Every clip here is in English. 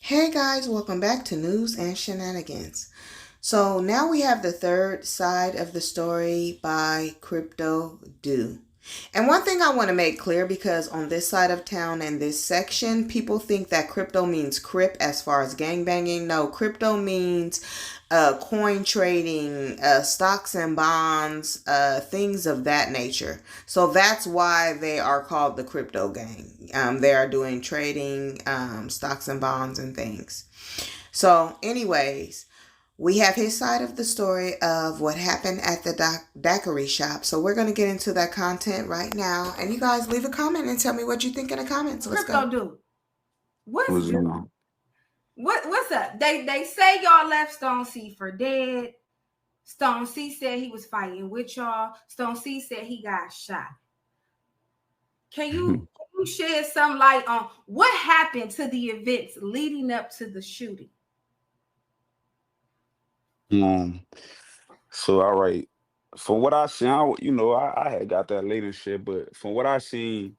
Hey guys, welcome back to News and Shenanigans. So now we have the third side of the story by Crypto Do. And one thing I want to make clear because on this side of town and this section, people think that crypto means crip as far as gangbanging. No, crypto means coin trading, stocks and bonds, things of that nature. So that's why they are called the crypto gang. They are doing trading, stocks and bonds and things. So, anyways, we have his side of the story of what happened at the dacari shop. So we're going to get into that content right now. And you guys leave a comment and tell me what you think in the comments. Let's Crypto go. dude. What's Was good? What's up? They say y'all left Stone C for dead. Stone C said he was fighting with y'all. Stone C said he got shot. Can you shed some light on what happened to the events leading up to the shooting? um so all right. From what I seen, I had got that late and shit, but from what I seen,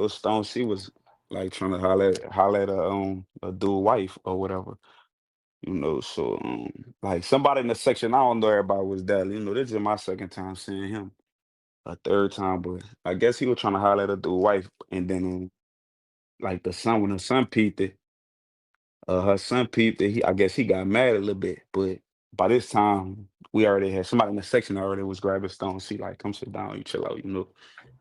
Stone C was like trying to holler at a dude wife or whatever. So like somebody in the section, I don't know everybody was there. This is my second time seeing him. A third time, but I guess he was trying to holler at a dude wife, and then like the son when the son peeped it, her son peeped it. I guess he got mad a little bit, but by this time we already had somebody in the section already was grabbing Stone. See, like, come sit down, you chill out. So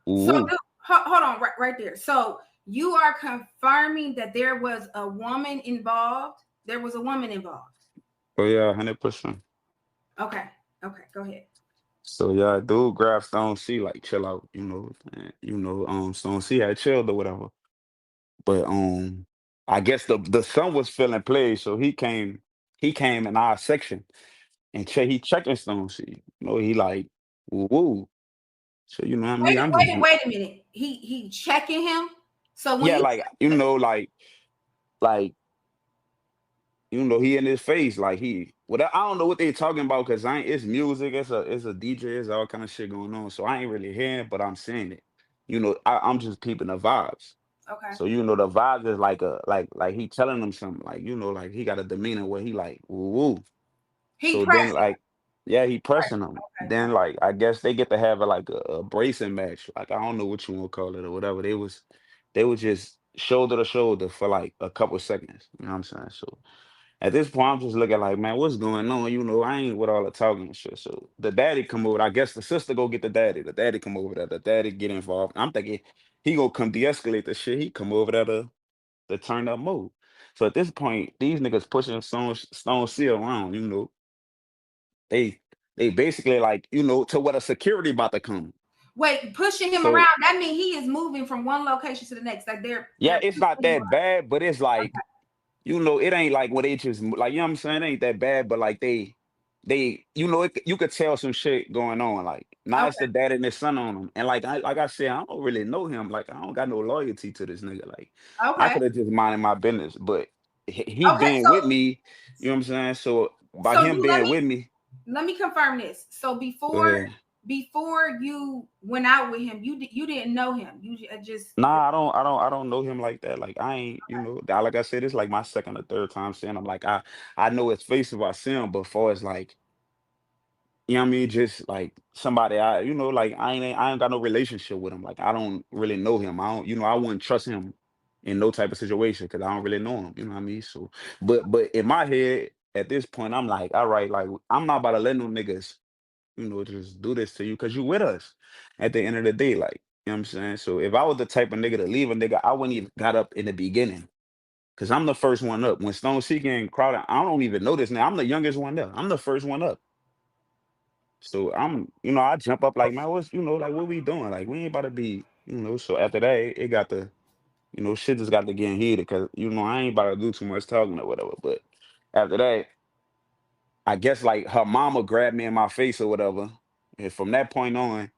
Ooh, hold on right there. So you are confirming that there was a woman involved? There was a woman involved. oh yeah, 100%. Okay. Okay, go ahead. So yeah, dude grabbed Stone C, like chill out, and, Stone C had chilled or whatever. But I guess the son was feeling played, so he came in our section and he checking Stone C. He like woo. So what I mean, I'm just Wait a minute. He checking him. So when yeah, you like like he in his face, like I don't know what they talking about because I ain't it's music, it's a DJ, it's all kind of shit going on. So I ain't really hearing, but I'm seeing it. I'm just peeping the vibes. okay. So the vibes is like like he telling them something, like like he got a demeanor where he like woo woo. He So then pressing. like yeah, he pressing them. Okay. Then like I guess they get to have a bracing match. Like I don't know what you want to call it or whatever. They was just shoulder to shoulder for like a couple seconds. You know what I'm saying? So at this point, I'm just looking like, man, what's going on? I ain't with all the talking and shit. So the daddy come over. I guess the sister go get the daddy. The daddy come over there. The daddy get involved. I'm thinking he gonna come de-escalate the shit. He come over there to turn up mode. So at this point, these niggas pushing Stone Seal around. They they basically like to what a security about to come. Wait, pushing him around. So That means he is moving from one location to the next. Like yeah, they're it's not pushing him that bad, but it's like it ain't like what they just like, what I'm saying? It ain't that bad, but like you could tell some shit going on. Like now around. it's the dad and his son on him. And like I said, I don't really know him. Like I don't got no loyalty to this nigga. Like Okay. I Okay. could have just minded my business, but he Okay. being with me, you know what I'm saying? So by So him you being with me, let me confirm this. So go ahead. before you went out with him, you didn't know him. You just Nah, I don't know him like that. Like I ain't, like I said, it's like my second or third time seeing him. Like I know his face if I see him, but far as like what I mean? Just like somebody like I ain't got no relationship with him. Like I don't really know him. I don't, I wouldn't trust him in no type of situation because I don't really know him. You know what I mean? So, but in my head at this point, I'm like, all right, like I'm not about to let no niggas, just do this to you because you with us. At the end of the day, like you know what I'm saying. So if I was the type of nigga to leave a nigga, I wouldn't even got up in the beginning. Cause I'm the first one up. When Stone Seeking and Crowder, I don't even know this now. I'm the youngest one there. I'm the first one up. So I jump up like, man, like what we doing? Like we ain't about to be, So after that, it got the, shit just got to getting heated because I ain't about to do too much talking or whatever. But after that, I guess like her mama grabbed me in my face or whatever, and from that point on,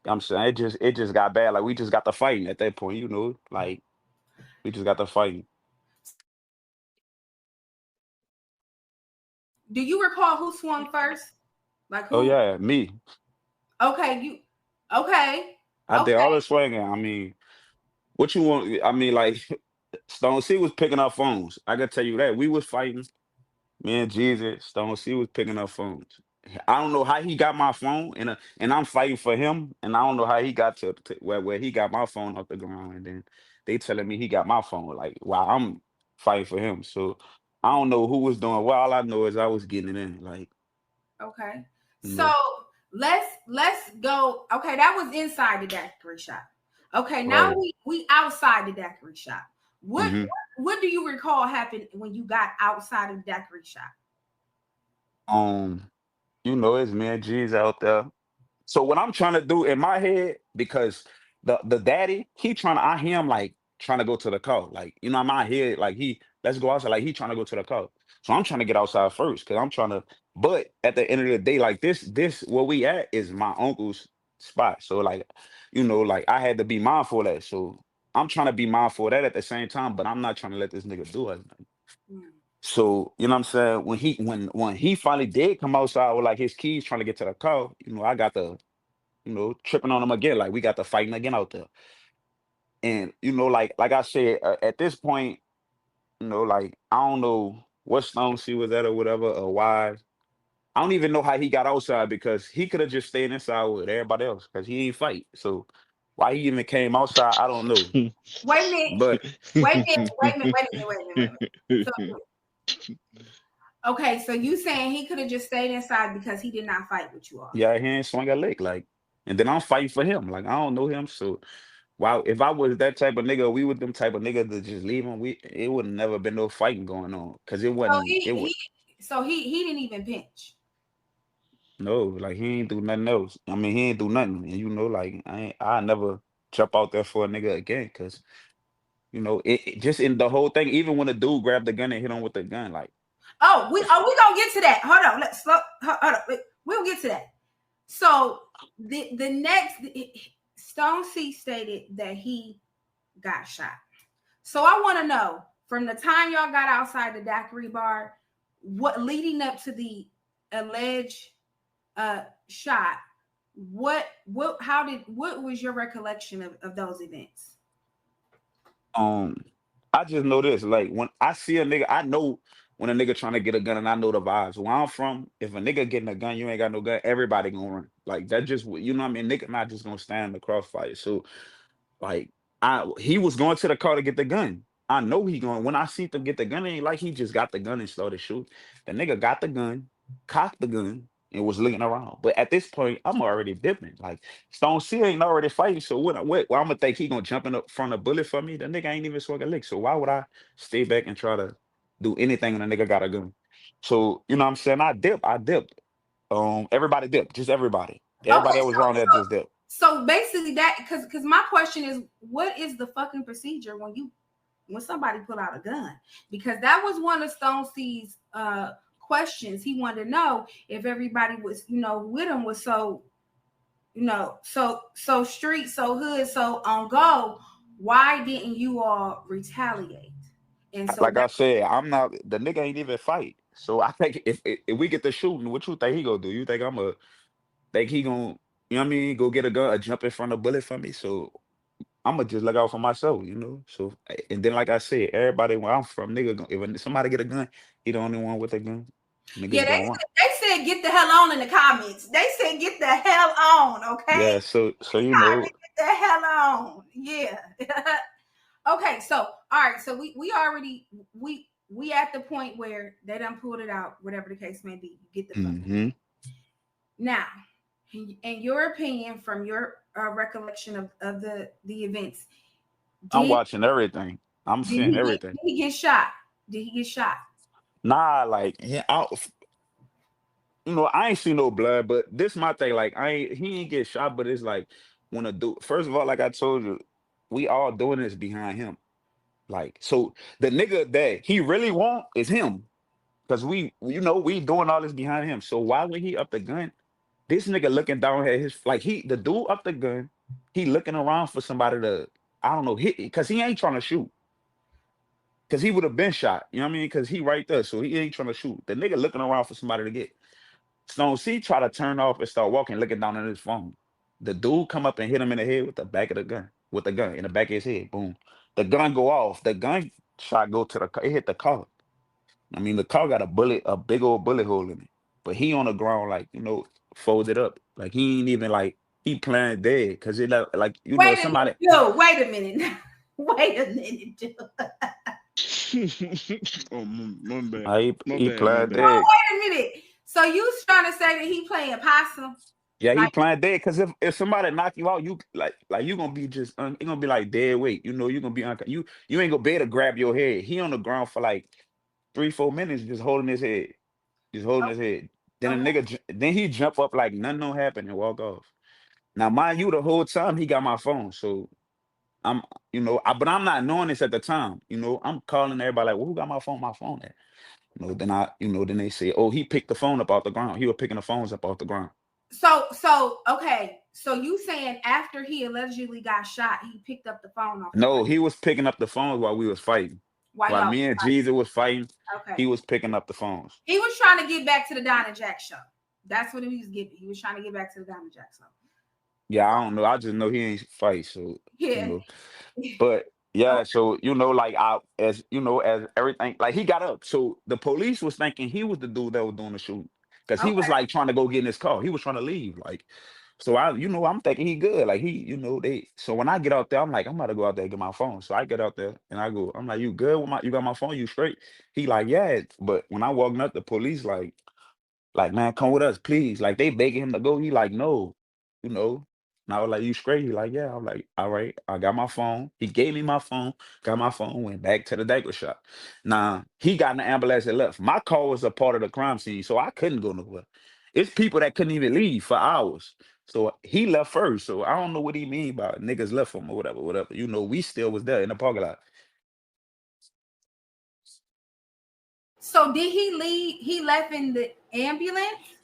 I'm saying it just got bad. Like we just got the fighting at that point, like we just got the fighting. do you recall who swung first? Like Oh who? yeah, me. Okay, you okay. I did Okay. all the swinging. I mean, what you want? I mean, like Stone C was picking up phones. I can tell you that. We was fighting. Me and Jesus, Stone C was picking up phones. I don't know how he got my phone, and I'm fighting for him, and I don't know how he got to where he got my phone off the ground, and then they telling me he got my phone, like while I'm fighting for him. So I don't know who was doing. Well, all I know is I was getting it in, like Okay. you So know, let's go. Okay, that was inside the daiquiri shop. Okay, now right. we outside the daiquiri shop. What hmm what do you recall happened when you got outside of the daiquiri shop? Um, it's me and G's out there. So what I'm trying to do in my head, because the daddy, he trying to I hear him like trying to go to the car. Like, in my head, like let's go outside, like he trying to go to the car. So I'm trying to get outside first because I'm trying to, but at the end of the day, like this where we at is my uncle's spot. So like, like I had to be mindful of that. So I'm trying to be mindful of that at the same time, but I'm not trying to let this nigga do it. Mm. So, you know what I'm saying? When he finally did come outside with like his keys trying to get to the car, I got the tripping on him again. Like we got the fighting again out there. And like I said, at this point, like I don't know what stone she was at or whatever, or why. I don't even know how he got outside because he could have just stayed inside with everybody else because he ain't fight. So why he even came outside, I don't know. Wait a minute. But Wait a minute. Wait a minute. Wait a minute. Wait a minute. Wait a minute. So okay, so you saying he could have just stayed inside because he did not fight with you all? yeah, he ain't swing a lick. Like, and then I'm fighting for him. Like I don't know him, so wow, if I was that type of nigga, we with them type of nigga to just leave him, it would never been no fighting going on. Cause it So wasn't it would he didn't even pinch. no, like he ain't do nothing else. I mean, he ain't do nothing. And like I never jump out there for a nigga again, cause it just in the whole thing, even when a dude grabbed the gun and hit him with the gun, like We gonna get to that. Hold on. Let's slow. Hold on. We'll get to that. So the next Stone C stated that he got shot. So I want to know from the time y'all got outside the daiquiri bar, what leading up to the alleged shot, what was your recollection of those events? Um, I just know this. Like when I see a nigga, I know when a nigga trying to get a gun, and I know the vibes. Where I'm from, if a nigga getting a gun, you ain't got no gun, everybody gonna run. Like that just you know what I mean. Nigga not just gonna stand in the crossfire. So like he was going to the car to get the gun. I know he going. When I see them get the gun, it ain't like he just got the gun and started shooting. The nigga got the gun, cocked the gun, and was looking around. But at this point, I'm already dipping. Like Stone C ain't already fighting. So what well, I'm gonna think he gonna jump in the front of bullet for me. The nigga ain't even swung a lick. So why would I stay back and try to do anything when a nigga got a gun? So you know what I'm saying? I dipped. Everybody dipped. Just everybody. Okay, Everybody that was around there just dipped. so basically that because my question is, what is the fucking procedure when somebody pull out a gun? Because that was one of Stone C's questions. He wanted to know if everybody was with him was so so street, so hood, so on go. Why didn't you all retaliate? And so Like that I said, I'm not the nigga ain't even fight. So I think if we get to shooting, what you think he gonna do? You think think he gonna you know what I mean? Go get a gun, a jump in front of bullet for me? So I'm gonna just look out for myself. So and then like I said, everybody where I'm from, if somebody get a gun, he the only one with a gun. yeah, Niggas they gonna run. said get the hell on in the comments. They said get the hell on, okay? Yeah. So Get the hell on, yeah. Okay, so all right, so we already we at the point where they done pulled it out, whatever the case may be. You get the fuck hmm now. In your opinion, from your recollection of the events, I'm did watching everything. I'm seeing everything. did he get shot? Did he get shot? Nah, like I ain't seen no blood, but this my thing. Like he ain't get shot, but it's like when a dude. First of all, like I told you, we all doing this behind him. Like so, the nigga that he really want is him, because we doing all this behind him. So why would he up the gun? This nigga looking down at his like the dude up the gun. He looking around for somebody to I don't know hit because he ain't trying to shoot. Because he would have been shot. You know what I mean? Because he right there, so he ain't trying to shoot. The nigga looking around for somebody to get. Stone C try to turn off and start walking, looking down at his phone. The dude come up and hit him in the head with the back of the gun. with the gun in the back of his head. Boom. The gun go off. The gun shot go to the car. It hit the car. I mean, the car got a big old bullet hole in it. But he on the ground, like, folded up. Like, he ain't even, like, he playing dead. Because it, like, Wait a somebody. minute, Joe. Wait a minute. Wait a minute, Joe. Oh, my bad. He playing Oh, dead. wait a minute. So you trying to say that he playing possum? Yeah, he Like, playing dead. Because if somebody knock you out, you, like you going to be just, you going to be, like, dead weight. You going to be, you ain't going to be able to grab your head. He on the ground for, like, 3-4 minutes just holding his head. Just holding his head. Then a okay. nigga, then he jump up like nothing don't happen and walk off. Now, mind you, the whole time he got my phone, so I'm, but I'm not knowing this at the time. I'm calling everybody like, well, who got my phone? My phone at? Then they say, oh, he picked the phone up off the ground. He was picking the phones up off the ground. So okay. So you saying after he allegedly got shot, he picked up the phone off the No, ground he was picking up the phones while we was fighting. while While y'all me and was Geezy was fighting, fighting? he Okay. was picking up the phones. He was trying to get back to the Donna Jack show. That's what he was getting. He was trying to get back to the Donna Jack show. Yeah, I don't know. I just know he ain't fight, so Yeah. But yeah, Okay. so like as everything, like he got up. So the police was thinking he was the dude that was doing the shooting. Because he was Okay. like trying to go get in his car. He was trying to leave. Like, so I'm thinking he good. Like so when I get out there, I'm like, I'm about to go out there and get my phone. So I get out there and I go, I'm like, you good with you got my phone? You straight? He like, yeah. But when I walked up, the police like, man, come with us, please. Like they begging him to go. He like, no, you know. And I was like, you straight? He like, yeah. I'm like, all right. I got my phone. He gave me my phone, got my phone, went back to the dacari shop. Now, he got in the ambulance and left. My car was a part of the crime scene, so I couldn't go nowhere. It's people that couldn't even leave for hours. So he left first. So I don't know what he mean by niggas left him or whatever, whatever. We still was there in the parking lot. So did he leave? He left in the ambulance?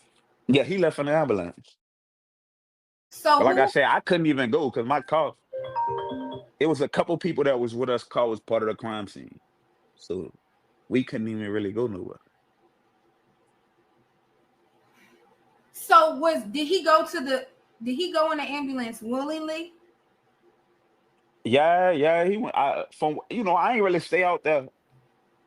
Yeah, he left in the ambulance. So But like I who? said, I couldn't even go because my car, it was a couple people that was with us. Car was part of the crime scene, so we couldn't even really go nowhere. So did he go in the ambulance willingly? Yeah, he went. I ain't really stay out there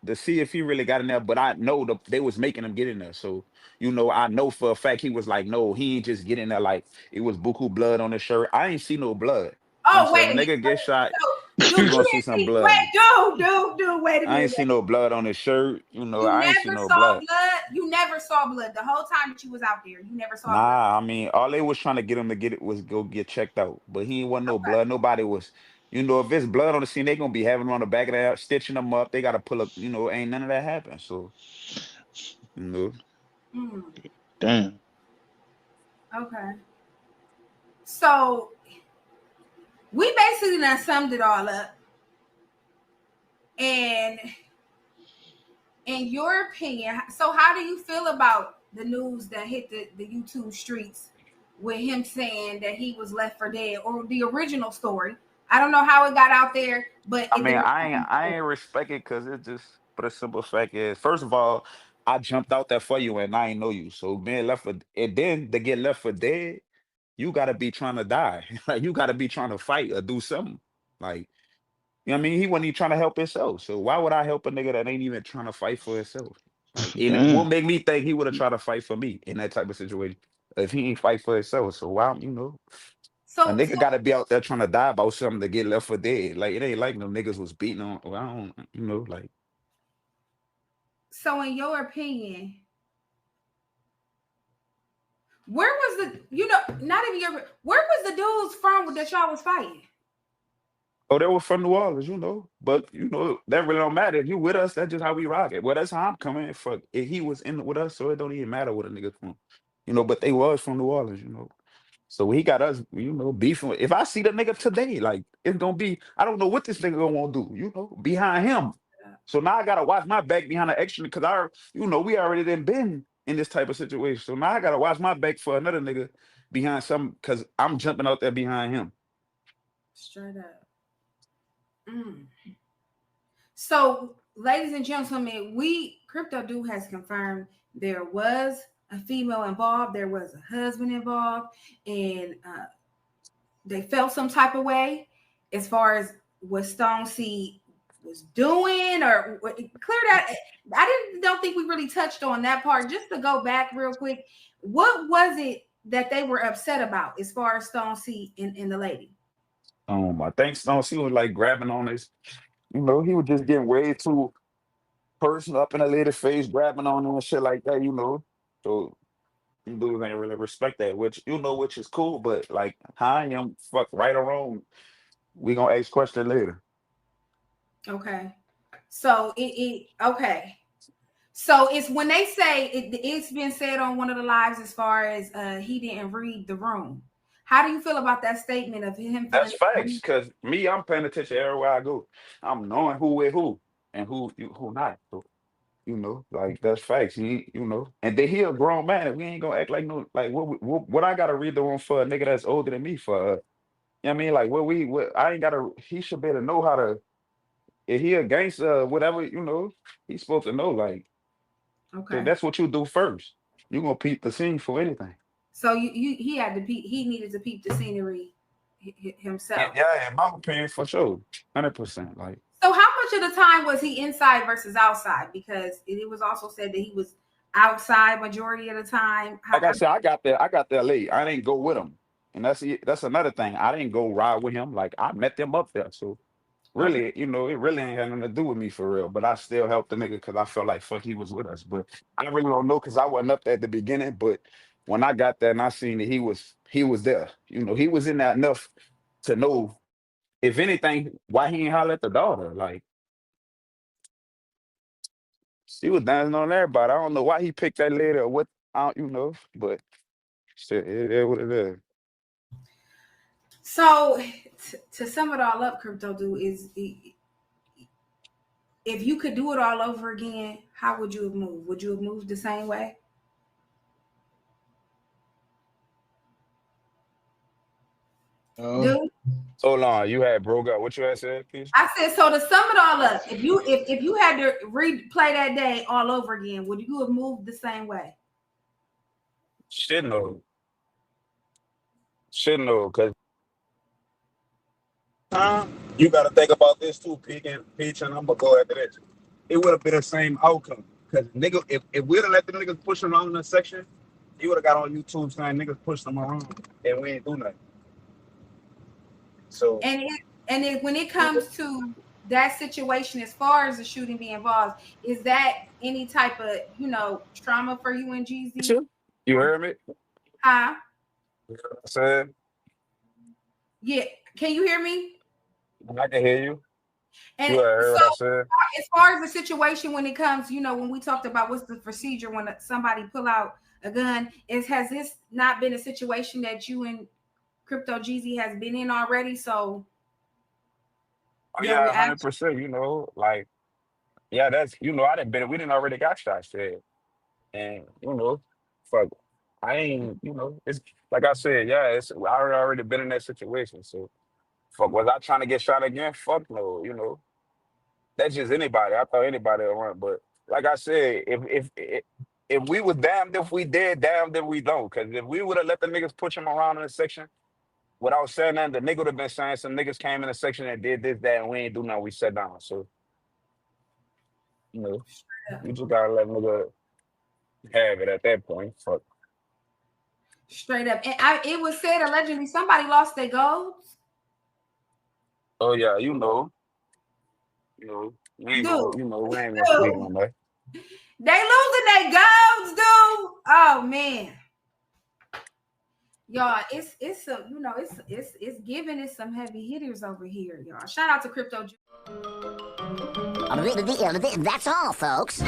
to see if he really got in there, but I know they was making him get in there. So I know for a fact he was like, no, he ain't just get in there. Like it was buku blood on his shirt. I ain't see no blood. Oh, So wait if a a minute. nigga get shot, So, dude, you you gonna see didn't some see? blood. Wait, dude, wait a I ain't minute. see no blood on his shirt. You I ain't see never no saw blood. blood. You never saw blood the whole time that you was out there. You never saw blood. Nah, I mean, all they was trying to get him to get it was go get checked out. But he ain't want no Okay. blood. Nobody was, if it's blood on the scene, they gonna be having him on the back of that, stitching them up. They gotta pull up, ain't none of that happen. So, you know. Mm, Damn. okay. So we basically done summed it all up. And in your opinion, so how do you feel about the news that hit the YouTube streets with him saying that he was left for dead, or the original story? I don't know how it got out there, but I mean, the I ain't respect it because it just, but the simple fact is, first of all, I jumped out there for you and I ain't know you. So being left for, and then to get left for dead, you gotta be trying to die. Like you gotta be trying to fight or do something. Like, what I mean? He wasn't even trying to help himself. So why would I help a nigga that ain't even trying to fight for himself? Like, and it Damn. won't make me think he would have tried to fight for me in that type of situation if he ain't fight for himself. So why, a so nigga got to be out there trying to die about something to get left for dead. Like it ain't like no niggas was beating on. Well, I don't, like. so in your opinion, where was not even where was the dudes from that y'all was fighting? Oh, they were from New Orleans, But that really don't matter. If you with us, that's just how we rock it. Well, that's how I'm coming. If he was in with us, so it don't even matter what a nigga from. But they was from New Orleans. So he got us, beefing. If I see the nigga today, like it's gonna be, I don't know what this nigga gonna want to do, behind him. So now I gotta watch my back behind the action because we already been in this type of situation. So now I gotta watch my back for another nigga behind some because I'm jumping out there behind him. Straight up. Mm. So, ladies and gentlemen, Crypto Dude has confirmed there was a female involved, there was a husband involved, and they felt some type of way. as far as what Stone C was doing, or clear that. Don't think we really touched on that part. Just to go back real quick, what was it that they were upset about as far as Stone C and the lady? I think Stone C was like grabbing on his, he was just getting way too personal up in the lady's face, grabbing on him and shit like that. So you dudes ain't really respect that, which is cool, but like how I am, fuck right or wrong, we gonna ask question later. Okay. So okay. So it's when they say it's been said on one of the lives as far as he didn't read the room. How do you feel about that statement of him? That's facts, because I'm paying attention everywhere I go. I'm knowing who with who and who not. So, like that's facts. And then he a grown man. And we ain't gonna act like no, like what I gotta read the room for a nigga that's older than me for. You know what I mean? Like what I ain't gotta. He should better know how to. If he a gangster, whatever, he's supposed to know. Like, okay, that's what you do first. You gonna peep the scene for anything. So he had to he needed to peep the scenery himself. Yeah, in my opinion, for sure, 100%. Like. So how much of the time was he inside versus outside? Because it was also said that he was outside majority of the time. Like I said, I got there late. I didn't go with him, and that's another thing. I didn't go ride with him. Like I met them up there, so really, it really ain't had nothing to do with me for real. But I still helped the nigga because I felt like fuck he was with us. But I really don't know because I wasn't up there at the beginning. But when I got there and I seen that he was there, he was in there enough to know, if anything, why he ain't holler at the daughter. Like she was dancing on everybody. I don't know why he picked that lady or what. I don't, but shit, it is what it is. So to sum it all up, Crypto Dude, is if you could do it all over again, how would you have moved? Would you have moved the same way? Dude? Hold on, you had broke up. What you had said, please? I said, so to sum it all up, if you had to replay that day all over again, would you have moved the same way? Shit no, because you got to think about this too, Peach, and I'm gonna go after this. It would have been the same outcome, because nigga, if we'd have let the niggas push him around in the section, you would have got on YouTube saying niggas pushed them around and we ain't do nothing. So and when it comes to that situation, as far as the shooting being involved, is that any type of trauma for you and Geezy? You heard me? Huh? You heard what I said? Yeah. Can you hear me? I can hear you. And you heard what I said? As far as the situation when it comes, when we talked about what's the procedure when somebody pull out a gun, has this not been a situation that you and Crypto Geezy has been in already? So yeah, 100%. Like, yeah, that's I didn't been. We didn't already got shot, shit, and fuck, I ain't. It's like I said, yeah, I already been in that situation. So, fuck, was I trying to get shot again? Fuck no. That's just anybody. I thought anybody would run, but like I said, if we was damned if we did, damned if we don't. Because if we would have let the niggas push him around in the section without saying that, the nigga would have been saying some niggas came in the section and did this, that, and we ain't do nothing. We sat down. So, you just gotta let nigga have it at that point. Fuck. Straight up. And it was said allegedly somebody lost their golds. Oh yeah, we ain't gonna, we ain't gonna speak on that. They losing their golds, dude. Oh man. Y'all, it's some, it's giving it some heavy hitters over here, y'all. Shout out to Crypto. That's all, folks.